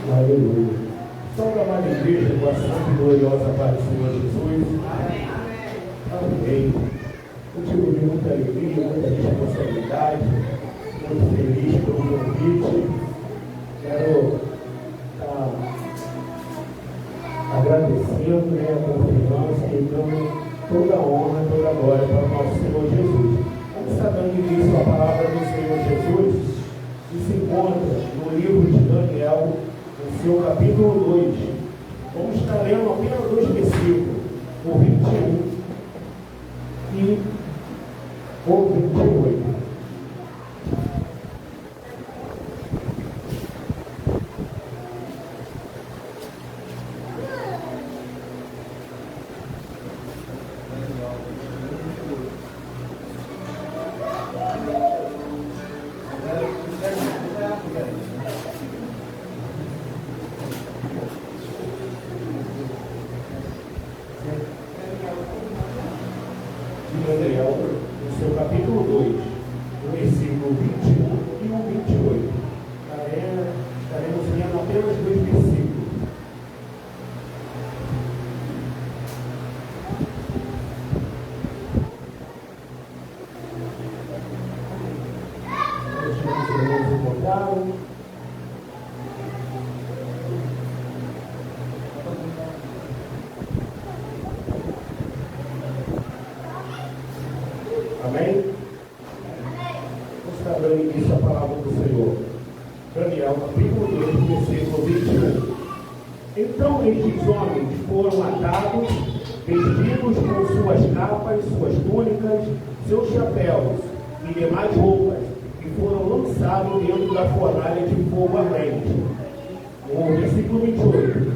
Aleluia. Salve a amada igreja, com a santa e gloriosa paz do Senhor Jesus. Amém. Motivo de muita alegria, muita responsabilidade, muito feliz pelo convite. Quero estar agradecendo a confiança e dando toda a honra, toda a glória para o nosso Senhor Jesus. Vamos estar dando início à palavra do Senhor Jesus, que se encontra no livro de Daniel, no seu capítulo 2. Vamos estar lendo apenas 2 versículos, o 21 e o 28. Daniel, no seu capítulo 2, o versículo 21 e o 28. Estaremos lendo apenas 2 versículos. Os irmãos encontraram. Amém? Vamos estar dando início à palavra do Senhor. Daniel, capítulo 2, versículo 21. Então estes homens foram atados, vestidos com suas capas, suas túnicas, seus chapéus e demais roupas, e foram lançados dentro da fornalha de fogo ardente. O versículo 28.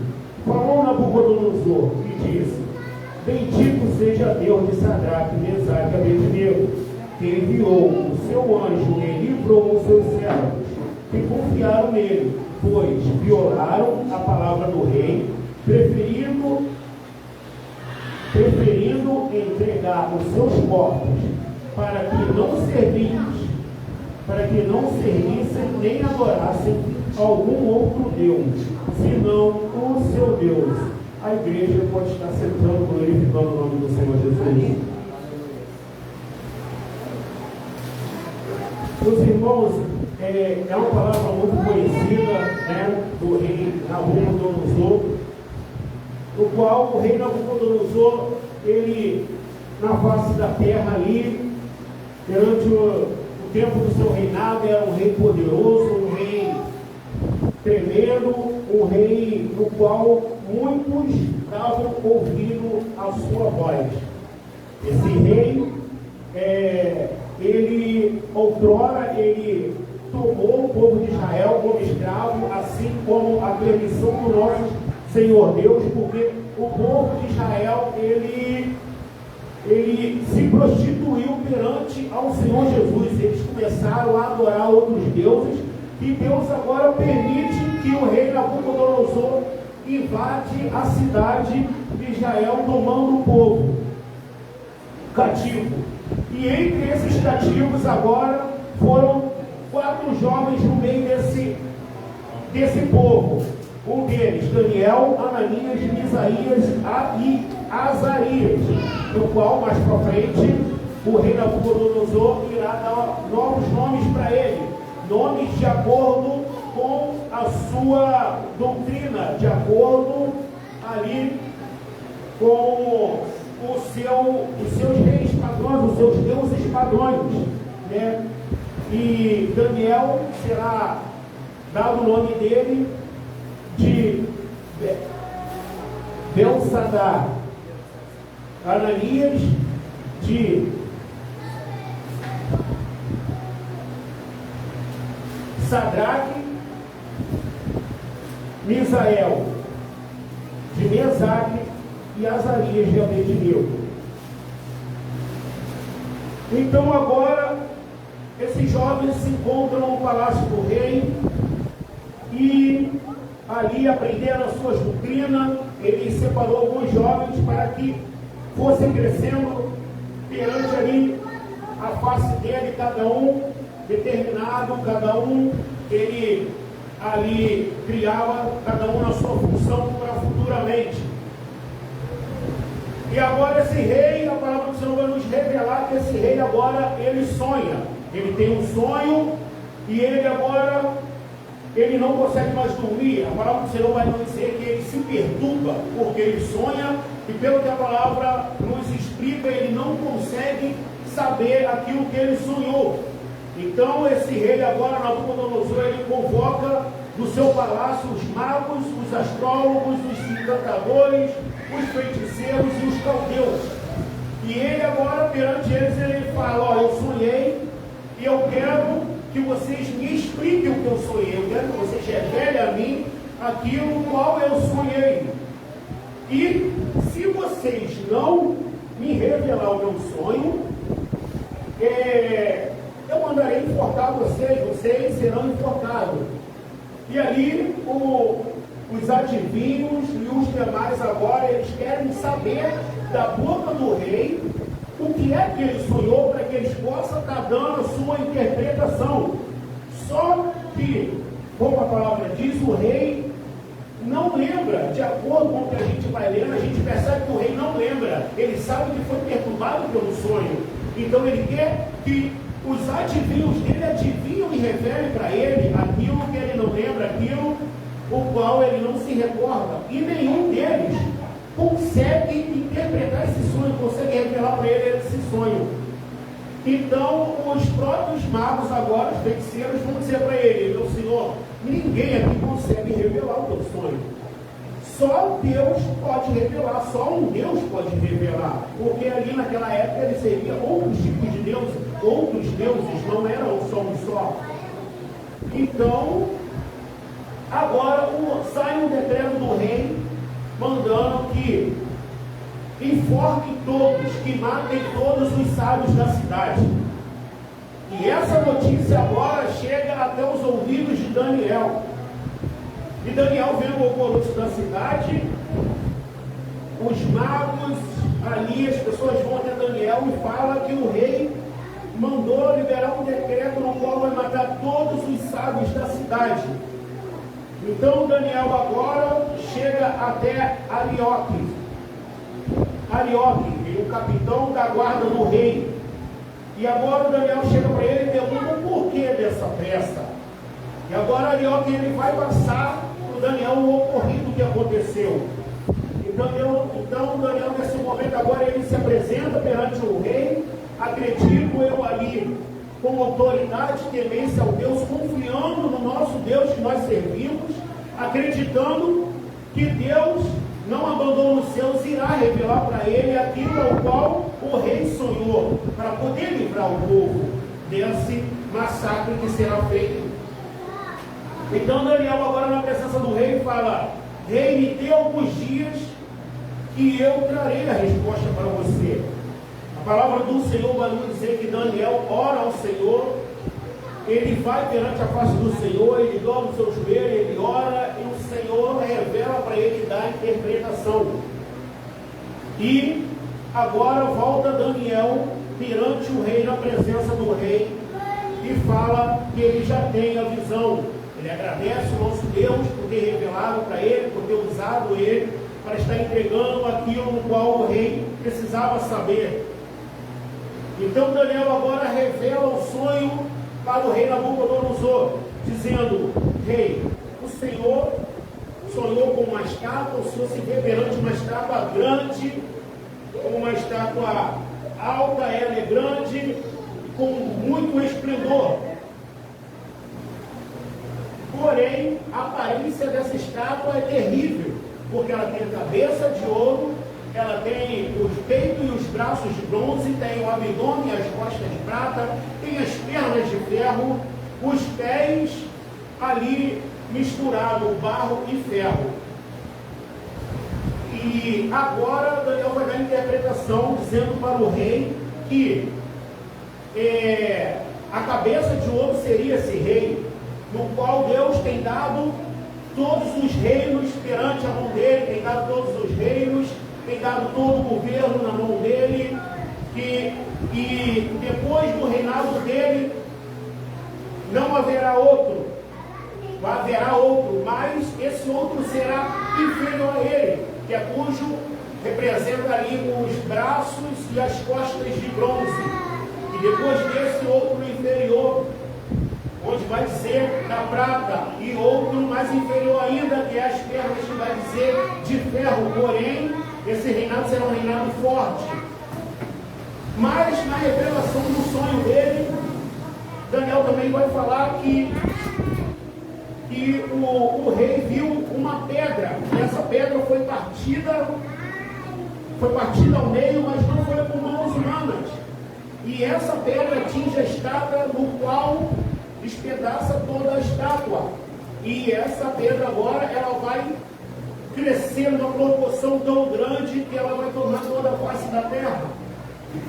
Falou Nabucodonosor e disse: Bendito seja Deus de Sadraque, Mesaque e Abednego, que enviou o seu anjo e livrou os seus servos, que confiaram nele, pois violaram a palavra do rei, preferindo entregar os seus corpos para que não servissem nem adorassem algum outro Deus, senão o seu Deus. A igreja pode estar sentando, glorificando o nome do Senhor Jesus. Os irmãos, é uma palavra muito conhecida, né, do rei Nabucodonosor, no qual o rei Nabucodonosor, ele, na face da terra ali, durante o tempo do seu reinado, era um rei poderoso, um rei tremendo, um rei no qual muitos estavam ouvindo a sua voz. Esse rei, outrora, ele tomou o povo de Israel como escravo, assim como a permissão do nosso Senhor Deus, porque o povo de Israel, ele se prostituiu perante ao Senhor Jesus. Eles começaram a adorar outros deuses, e Deus agora permite que o rei Nabucodonosor invade a cidade de Israel, tomando o povo cativo. E entre esses cativos agora foram 4 jovens no meio desse povo. Um deles, Daniel, Ananias, Misaías e Azarias, no qual mais para frente o rei Nabucodonosor irá dar novos nomes para ele, nomes de acordo com a sua doutrina, de acordo ali com os seus reis padrões, os seus deuses padrões, né? E Daniel será dado o nome dele de Belsadar, Ananias de Sadraque, Misael de Mesaque e Azarias de Abednego. Então agora esses jovens se encontram no palácio do rei e ali aprenderam as suas doutrinas. Ele separou alguns jovens para que fossem crescendo perante ali a face dele, cada um determinado, cada um ele ali criava cada um na sua função para futuramente. E agora esse rei, a palavra do Senhor vai nos revelar que esse rei agora, ele sonha. Ele tem um sonho e ele agora, ele não consegue mais dormir. A palavra do Senhor vai nos dizer que ele se perturba porque ele sonha e pelo que a palavra nos explica, ele não consegue saber aquilo que ele sonhou. Então esse rei agora, Nabucodonosor, ele convoca no seu palácio os magos, os astrólogos, os encantadores, os feiticeiros e os caldeus. E ele agora, perante eles, ele fala: ó, eu sonhei e eu quero que vocês me expliquem o que eu sonhei. Eu quero que vocês revelem a mim aquilo qual eu sonhei. E se vocês não me revelar o meu sonho, eu mandarei enforcar vocês serão enforcados. E ali os adivinhos e os demais agora, eles querem saber da boca do rei o que é que ele sonhou, para que eles possam estar dando a sua interpretação. Só que, como a palavra diz, o rei não lembra. De acordo com o que a gente vai lendo, a gente percebe que o rei não lembra. Ele sabe que foi perturbado pelo sonho. Então ele quer que os adivinhos dele adivinham e revelem para ele aquilo que ele não lembra, aquilo o qual ele não se recorda. E nenhum deles consegue interpretar esse sonho, consegue revelar para ele esse sonho. Então os próprios magos agora, os feiticeiros, vão dizer para ele: meu senhor, ninguém aqui consegue revelar o teu sonho. Só Deus pode revelar, só um Deus pode revelar. Porque ali naquela época ele seria outros tipos de deuses, outros deuses, não eram só um só. Então, agora sai um decreto do rei mandando que enforquem todos, que matem todos os sábios da cidade. E essa notícia agora chega até os ouvidos de Daniel. E Daniel, vendo o alvoroço da cidade, os magos ali, as pessoas vão até Daniel e falam que o rei mandou liberar um decreto no qual vai matar todos os sábios da cidade. Então Daniel agora chega até Arioque, o capitão da guarda do rei. E agora Daniel chega para ele e pergunta o porquê dessa pressa. E agora Arioque, ele vai passar para o Daniel o ocorrido que aconteceu. Então Daniel, nesse momento agora, ele se apresenta perante o rei. Acredito eu ali, com autoridade, temência ao Deus, confiando no nosso Deus que nós servimos, acreditando que Deus não abandonou os seus, irá revelar para ele aquilo ao qual o rei sonhou, para poder livrar o povo desse massacre que será feito. Então Daniel agora, na presença do rei, fala: rei, me dê alguns dias que eu trarei a resposta para você. A palavra do Senhor vai nos dizer que Daniel ora ao Senhor, ele vai perante a face do Senhor, ele dobra o seu joelho, ele ora, e o Senhor revela para ele dar a interpretação. E agora volta Daniel perante o rei, na presença do rei, e fala que ele já tem a visão. Ele agradece o nosso Deus por ter revelado para ele, por ter usado ele para estar entregando aquilo no qual o rei precisava saber. Então Daniel agora revela o sonho para o rei Nabucodonosor, dizendo: rei, o Senhor sonhou com uma estátua, o Senhor se vê perante uma estátua grande, como uma estátua alta, ela é grande, com muito esplendor. Porém, a aparência dessa estátua é terrível, porque ela tem a cabeça de ouro, ela tem os peitos e os braços de bronze, tem o abdômen e as costas de prata, tem as pernas de ferro, os pés ali misturado barro e ferro. E agora Daniel vai dar a interpretação, dizendo para o rei que a cabeça de ouro seria esse rei, no qual Deus tem dado todos os reinos perante a mão dele, tem dado todos os reinos, tem dado todo o governo na mão dele, e depois do reinado dele não haverá outro. haverá outro, mas esse outro será inferior a ele, que é cujo representa ali os braços e as costas de bronze. E depois desse outro inferior, onde vai ser da prata, e outro mais inferior ainda, que é as pernas, que vai ser de ferro. Porém, esse reinado será um reinado forte. Mas na revelação do sonho dele, Daniel também vai falar que o rei viu uma pedra, e essa pedra foi partida ao meio, mas não foi com mãos humanas. E essa pedra atinge a estátua, no qual despedaça toda a estátua. E essa pedra agora, ela vai crescer numa proporção tão grande que ela vai tomar toda a face da terra.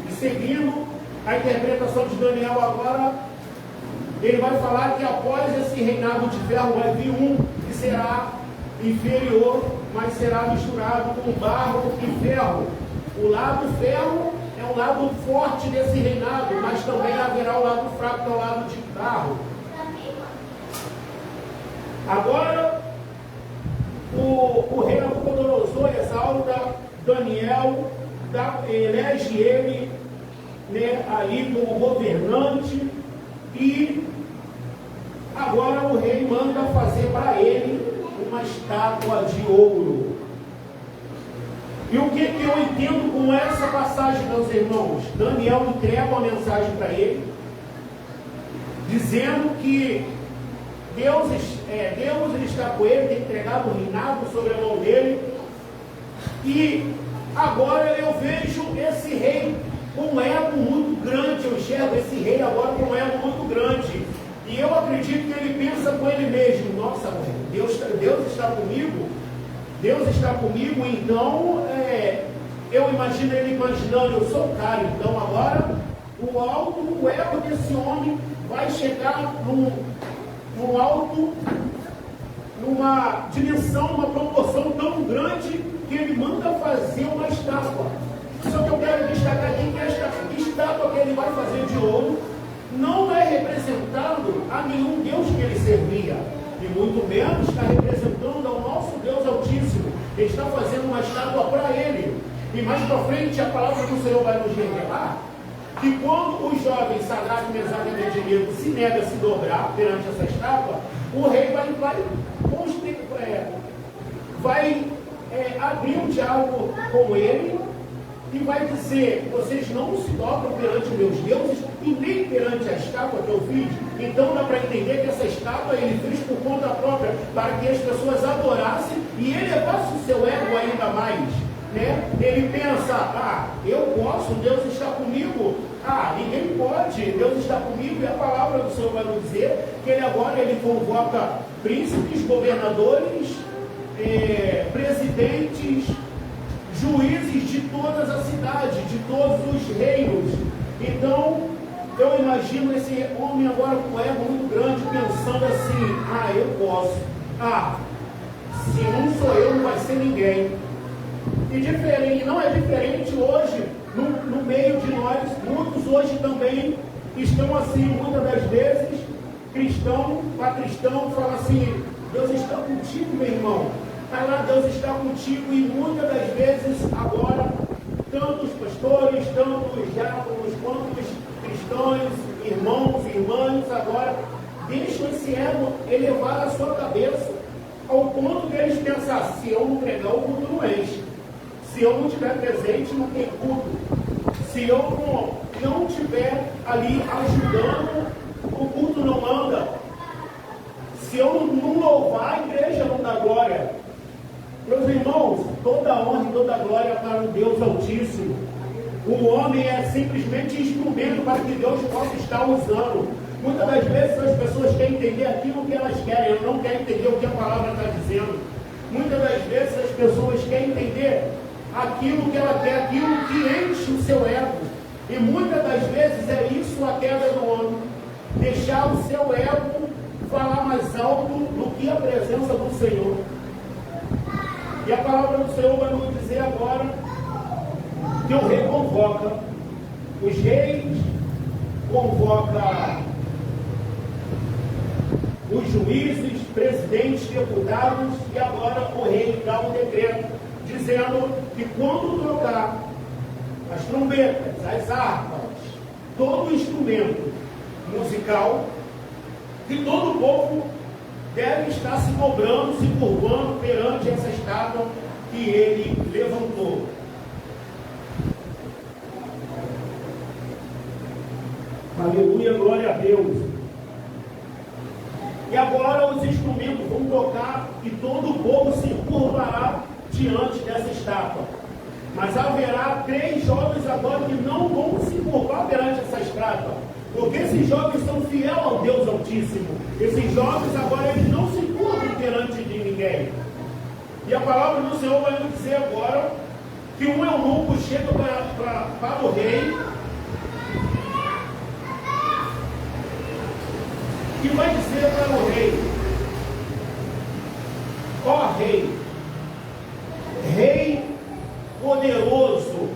E seguindo a interpretação de Daniel agora, ele vai falar que após esse reinado de ferro vai vir um que será inferior, mas será misturado com barro e ferro. O lado ferro é o lado forte desse reinado, mas também haverá o lado fraco, que é o lado de barro. Agora, o rei Nabucodonosor exalta Daniel, elege ele, né, ali como governante, e agora o rei manda fazer para ele uma estátua de ouro. E o que eu entendo com essa passagem, meus irmãos? Daniel entrega uma mensagem para ele, dizendo que Deus está com ele, tem entregado o reinado sobre a mão dele, e agora eu vejo esse rei com um ego muito grande. Eu enxergo esse rei agora com um ego muito grande, e eu acredito que ele pensa com ele mesmo: nossa, Deus está comigo, Deus está comigo, então eu imagino ele imaginando: eu sou o cara, então agora o ego desse homem vai chegar num alto, numa dimensão, uma proporção tão grande, que ele manda fazer uma estátua. Só que eu quero destacar aqui que esta estátua que ele vai fazer de ouro não é representando a nenhum Deus que ele servia, e muito menos está representando ao nosso Deus Altíssimo. Ele está fazendo uma estátua para ele. E mais para frente a palavra do Senhor vai nos revelar que quando os jovens Sadraque, Mesaque e Abednego se negam a se dobrar perante essa estátua, o rei vai abrir um diálogo com ele e vai dizer: vocês não se dobram perante meus deuses e nem perante a estátua que eu fiz. Então dá para entender que essa estátua ele fez por conta própria, para que as pessoas adorassem e elevasse o seu ego ainda mais, né? Ele pensa: eu posso, Deus está comigo. Ninguém pode, Deus está comigo. E a palavra do Senhor vai nos dizer que ele convoca príncipes, governadores, presidentes, juízes de todas as cidades, de todos os reinos. Então, eu imagino esse homem agora com um ego muito grande, pensando assim: eu posso. Se não sou eu, não vai ser ninguém. E não é diferente hoje, no meio de nós. Muitos hoje também estão assim, muitas das vezes, cristão para cristão, fala assim: Deus está contigo, meu irmão. Vai lá, Deus está contigo. E muitas das vezes, agora, tanto os pastores, tanto os diáconos, quanto os cristãos, irmãos e irmãs, agora deixam esse ego elevar a sua cabeça, ao ponto de eles pensar: se eu não pregar, o culto não enche. Se eu não estiver presente, não tem culto. Se eu não estiver ali ajudando, o culto não anda. Se eu não louvar, a igreja não dá glória. Meus irmãos, toda honra e toda glória para o Deus Altíssimo. O homem é simplesmente instrumento para que Deus possa estar usando. Muitas das vezes as pessoas querem entender aquilo que elas querem, elas não querem entender o que a palavra está dizendo. Muitas das vezes as pessoas querem entender aquilo que ela quer, aquilo que enche o seu ego. E muitas das vezes é isso a queda do homem: deixar o seu ego falar mais alto do que a presença do Senhor. E a palavra do Senhor vai nos dizer agora que o rei convoca, os reis convoca os juízes, presidentes, deputados, e agora o rei dá um decreto dizendo que quando tocar as trombetas, as harpas, todo instrumento musical, que todo o povo deve estar se dobrando, se curvando perante essa estátua que ele levantou. Aleluia, glória a Deus. E agora os instrumentos vão tocar e todo o povo se curvará diante dessa estátua. Mas haverá 3 jovens agora que não vão se curvar perante essa estátua, porque esses jovens são fiéis ao Deus Altíssimo. Esses jovens agora eles não se curvam perante de ninguém. E a palavra do Senhor vai nos dizer agora que um eunuco chega para o rei e vai dizer para o rei: ó rei, rei poderoso,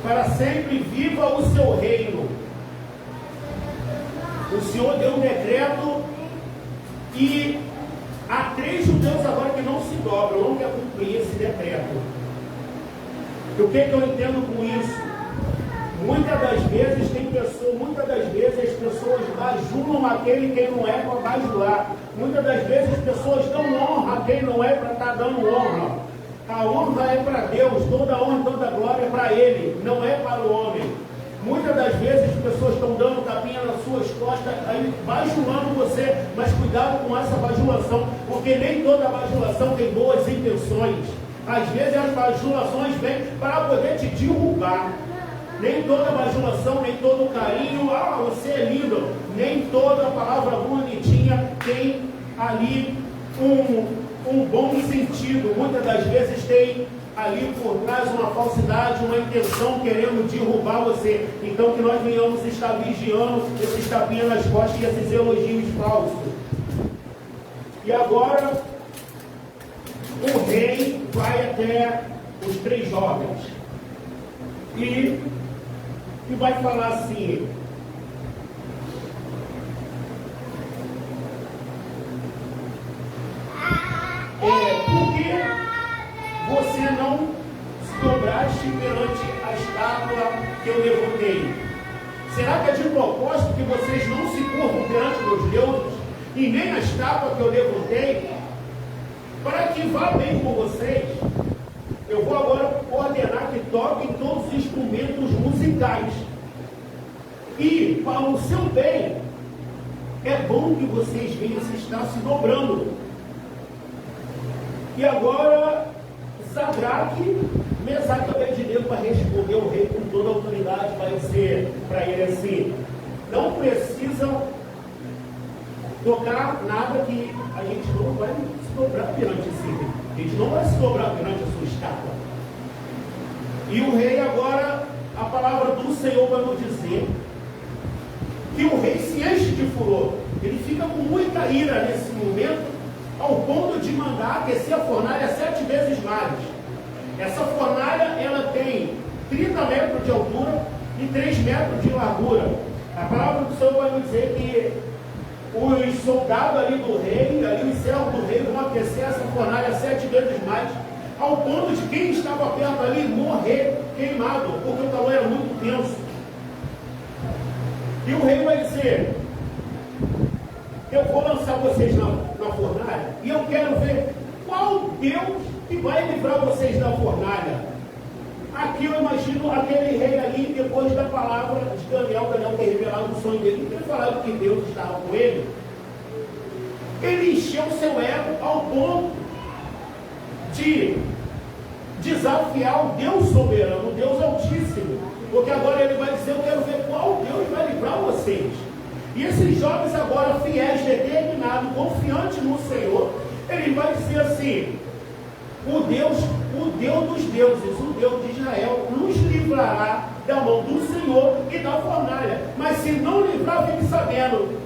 para sempre viva o seu reino. O Senhor deu um decreto e há 3 judeus agora que não se dobram, não querem cumprir esse decreto. E o que eu entendo com isso? Muitas das vezes as pessoas bajulam aquele quem não é para bajular. Muitas das vezes as pessoas dão honra a quem não é para estar dando honra. A honra é para Deus, toda a honra e toda a glória é para Ele, não é para o homem. Muitas das vezes as pessoas estão dando tapinha nas suas costas, aí bajulando você, mas cuidado com essa bajulação, porque nem toda bajulação tem boas intenções. Às vezes as bajulações vêm para poder te derrubar. Nem toda bajulação, nem todo carinho, você é lindo, nem toda palavra bonitinha tem ali um bom sentido. Muitas das vezes tem ali por trás uma falsidade, uma intenção querendo derrubar você. Então que nós venhamos estar vigiando esses tapinhas nas costas e esses elogios falsos. E agora o rei vai até os 3 jovens e vai falar assim: por que você não se dobraste perante a estátua que eu levantei? Será que é de propósito que vocês não se curvam perante meus deuses e nem a estátua que eu levantei? Para que vá bem com vocês, eu vou agora ordenar que toquem todos os instrumentos musicais. E para o seu bem, é bom que vocês venham se estar se dobrando. E agora, Sadraque, Mesaque e Abednego vai responder ao rei com toda a autoridade, vai dizer para ele assim: não precisam tocar nada que a gente não vai se dobrar perante si. A gente não vai se dobrar perante a sua estátua. E o rei agora, a palavra do Senhor vai nos dizer que o rei se enche de furor. Ele fica com muita ira nesse momento, ao ponto de mandar aquecer a fornalha 7 vezes mais. Essa fornalha, ela tem 30 metros de altura e 3 metros de largura. A palavra do Senhor vai nos dizer que os soldados ali do rei, ali os servos do rei, vão aquecer essa fornalha 7 vezes mais, ao ponto de quem estava perto ali morrer queimado, porque o calor era muito tenso. E o rei vai dizer: eu vou lançar vocês na fornalha e eu quero ver qual Deus que vai livrar vocês da fornalha. Aqui eu imagino aquele rei ali, depois da palavra de Daniel ter revelado o sonho dele, ter falado que Deus estava com ele. Ele encheu seu ego ao ponto de desafiar o Deus soberano, o Deus Altíssimo. Porque agora ele vai dizer: eu quero ver qual Deus vai livrar vocês. E esses jovens agora, fiéis, determinados, confiantes no Senhor, ele vai dizer assim: o Deus dos deuses, o Deus de Israel, nos livrará da mão do Senhor e da fornalha. Mas se não livrar, fique sabendo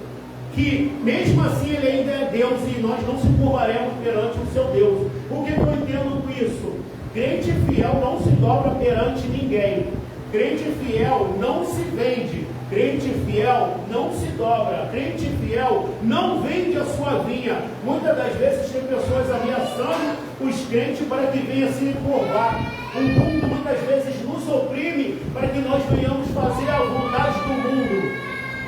que mesmo assim ele ainda é Deus e nós não se curvaremos perante o seu Deus. O que eu entendo com isso? Crente fiel não se dobra perante ninguém. Crente fiel não se vende. Crente fiel não se dobra, crente fiel não vende a sua vinha. Muitas das vezes tem pessoas ameaçando os crentes para que venham se encurvar. O mundo muitas vezes nos oprime para que nós venhamos fazer a vontade do mundo.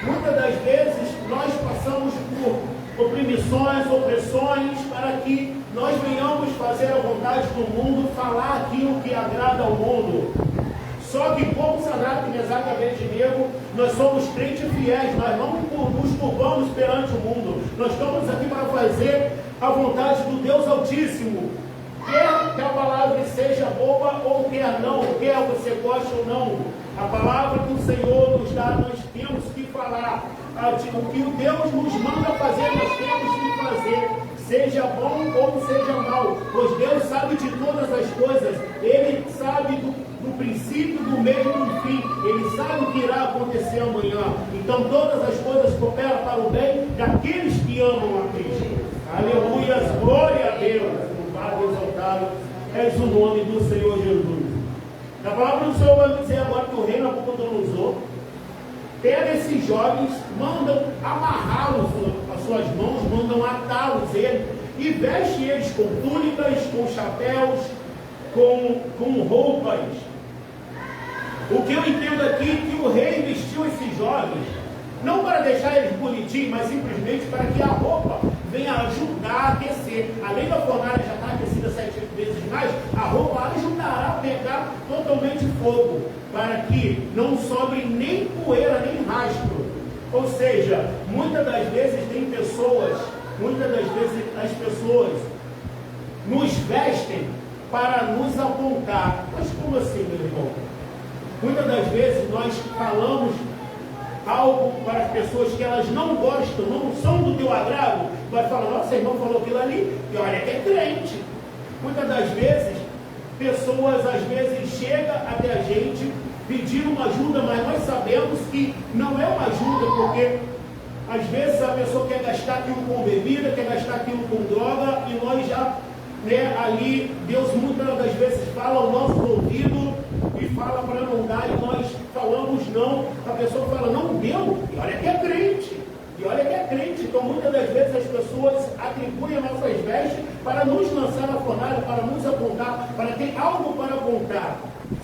Muitas das vezes nós passamos por opressões para que nós venhamos fazer a vontade do mundo, falar aquilo que agrada ao mundo. Só que como Sadraque, Mesaque e Abednego, nós somos crentes fiéis, nós não nos curvamos perante o mundo. Nós estamos aqui para fazer a vontade do Deus Altíssimo. Quer que a palavra seja boa ou quer não, quer você goste ou não. A palavra que o Senhor nos dá, nós temos que falar. O que o Deus nos manda fazer, nós temos que fazer. Seja bom ou seja mal, pois Deus sabe de todas as coisas. Ele sabe do princípio, do meio e do fim. Ele sabe o que irá acontecer amanhã. Então todas as coisas cooperam para o bem daqueles que amam a Cristo. Aleluia, glória a Deus. Louvado, exaltado és o nome do Senhor Jesus. Na palavra do Senhor vai dizer agora que o rei Nabucodonosor pega esses jovens, mandam amarrá-los às suas mãos, mandam atá-los ele, e veste eles com túnicas, com chapéus, com roupas. O que eu entendo aqui é que o rei vestiu esses jovens, não para deixar eles bonitinhos, mas simplesmente para que a roupa venha ajudar a aquecer. Além da fornalha já estar aquecida 7 vezes mais, a roupa ajudará a pegar totalmente fogo, para que não sobre nem poeira, nem rastro. Ou seja, muitas das vezes as pessoas nos vestem para nos apontar. Mas como assim, meu irmão? Muitas das vezes nós falamos algo para as pessoas que elas não gostam, não são do teu agrado, vai falar, nossa, irmão falou aquilo ali, e olha que é crente. Muitas das vezes, pessoas às vezes chegam até a gente pedindo uma ajuda, mas nós sabemos que não é uma ajuda, porque às vezes a pessoa quer gastar aquilo com bebida, quer gastar aquilo com droga, e nós já, ali, Deus muitas das vezes fala ao nosso ouvido, e fala para não dar, e nós falamos não, a pessoa fala, não deu, e olha que é crente, então muitas das vezes as pessoas atribuem as nossas vestes para nos lançar na fornalha, para nos apontar, para ter algo para apontar,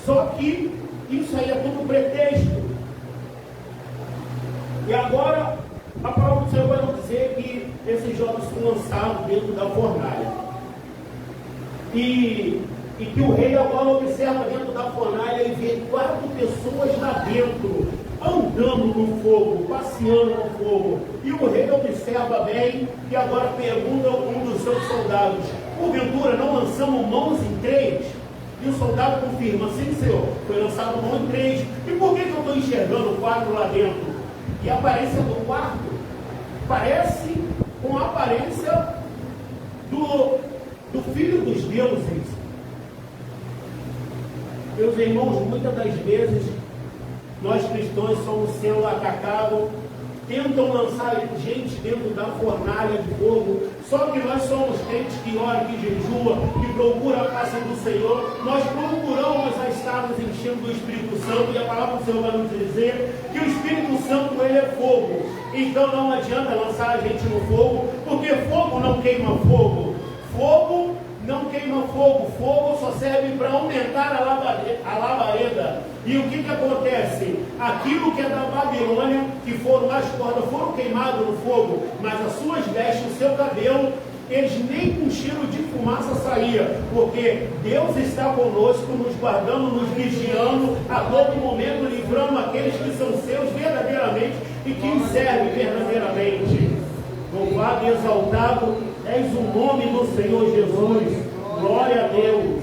só que isso aí é tudo pretexto. E agora a palavra do Senhor vai nos dizer que esses jovens foram lançados dentro da fornalha, e que o rei agora observa dentro da fornalha e vê 4 pessoas lá dentro, andando no fogo, passeando no fogo. E o rei observa bem e agora pergunta a um dos seus soldados, porventura não lançamos mãos em 3? E o soldado confirma, sim senhor, foi lançado mão em 3. E por que eu estou enxergando 4 lá dentro? E a aparência do quarto parece com a aparência do filho dos deuses. Meus irmãos, muitas das vezes nós cristãos somos sendo atacados, tentam lançar gente dentro da fornalha de fogo, só que nós somos crentes que ora, que jejua, que procura a face do Senhor, nós procuramos a estarmos enchendo do Espírito Santo, e a palavra do Senhor vai nos dizer que o Espírito Santo ele é fogo, então não adianta lançar a gente no fogo, porque fogo não queima fogo, fogo não queima fogo, fogo só serve para aumentar a labareda. E o que acontece? Aquilo que é da Babilônia, que foram as cordas, foram queimadas no fogo, mas as suas vestes, o seu cabelo, eles nem com cheiro de fumaça saía, porque Deus está conosco, nos guardando, nos vigiando, a todo momento livrando aqueles que são seus verdadeiramente e que os servem verdadeiramente. Louvado e exaltado és o nome do Senhor Jesus. Glória a Deus.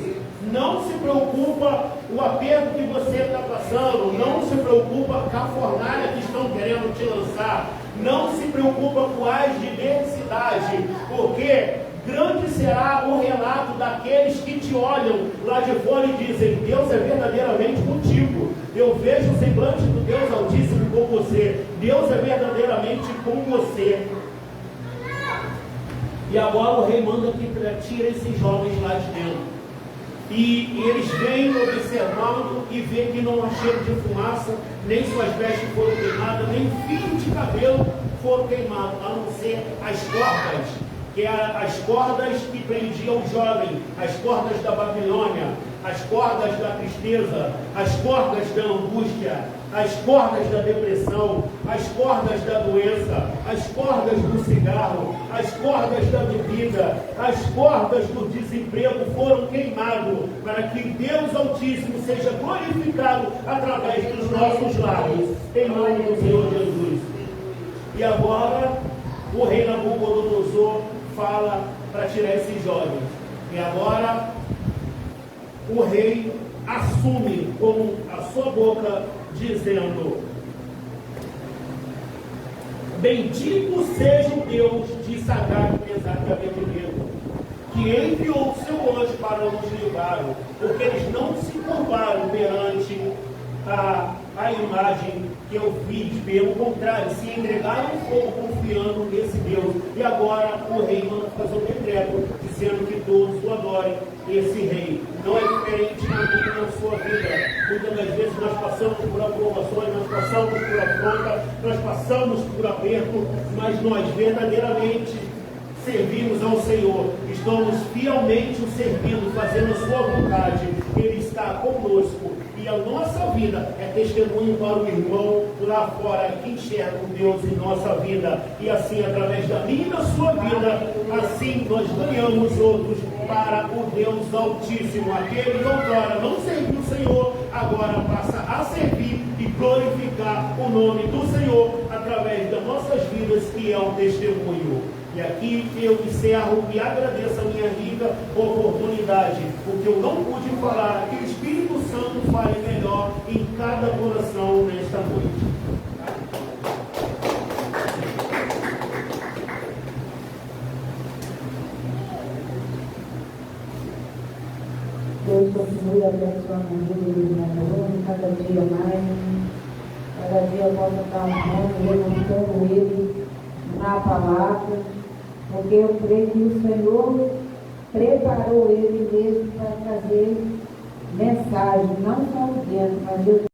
Não se preocupa o aperto que você está passando. Não se preocupa com a fornalha que estão querendo te lançar. Não se preocupa com a adversidade, porque grande será o relato daqueles que te olham lá de fora e dizem, Deus é verdadeiramente contigo. Eu vejo o semblante do Deus Altíssimo com você. Deus é verdadeiramente com você. E agora o rei manda que tire esses jovens lá de dentro. E eles vêm observando e veem que não há cheiro de fumaça, nem suas vestes foram queimadas, nem fios de cabelo foram queimados, a não ser as cordas, que eram as cordas que prendiam o jovem, as cordas da Babilônia, as cordas da tristeza, as cordas da angústia, as cordas da depressão, as cordas da doença, as cordas do cigarro, as cordas da bebida, as cordas do desemprego foram queimadas, para que Deus Altíssimo seja glorificado através dos nossos lábios, em nome do Senhor Jesus. E agora o rei Nabucodonosor fala para tirar esses jovens. E agora o rei assume com a sua boca, dizendo: bendito seja o Deus de Sadraque, Mesaque e Abednego, que enviou o seu anjo para nos livrar, porque eles não se curvaram perante a imagem que eu fiz, pelo contrário, se entregaram ao fogo confiando nesse Deus. E agora o rei manda fazer um decreto, dizendo que todos o adorem, esse rei. Não é diferente na minha e na sua vida. Muitas das vezes nós passamos por aprovações, nós passamos por afronta, nós passamos por aperto, mas nós verdadeiramente servimos ao Senhor, estamos fielmente o servindo, fazendo a sua vontade. Ele está conosco e a nossa vida é testemunho para o irmão lá fora que enxerga o Deus em nossa vida, e assim através da minha e da sua vida, assim nós ganhamos outros para o Deus Altíssimo. Aquele que outrora não serviu o Senhor, agora passa a servir e glorificar o nome do Senhor através das nossas vidas, que é um testemunho. E aqui eu encerro e agradeço a minha rica oportunidade, porque eu não pude falar, que o Espírito Santo fale melhor em cada coração nesta noite. Deus continue abençoando a vida do meu aluno cada dia mais. Cada dia eu posso estar honrando, levantando ele na palavra, porque eu creio que o Senhor preparou ele mesmo para trazer mensagem, não só o dentro, mas eu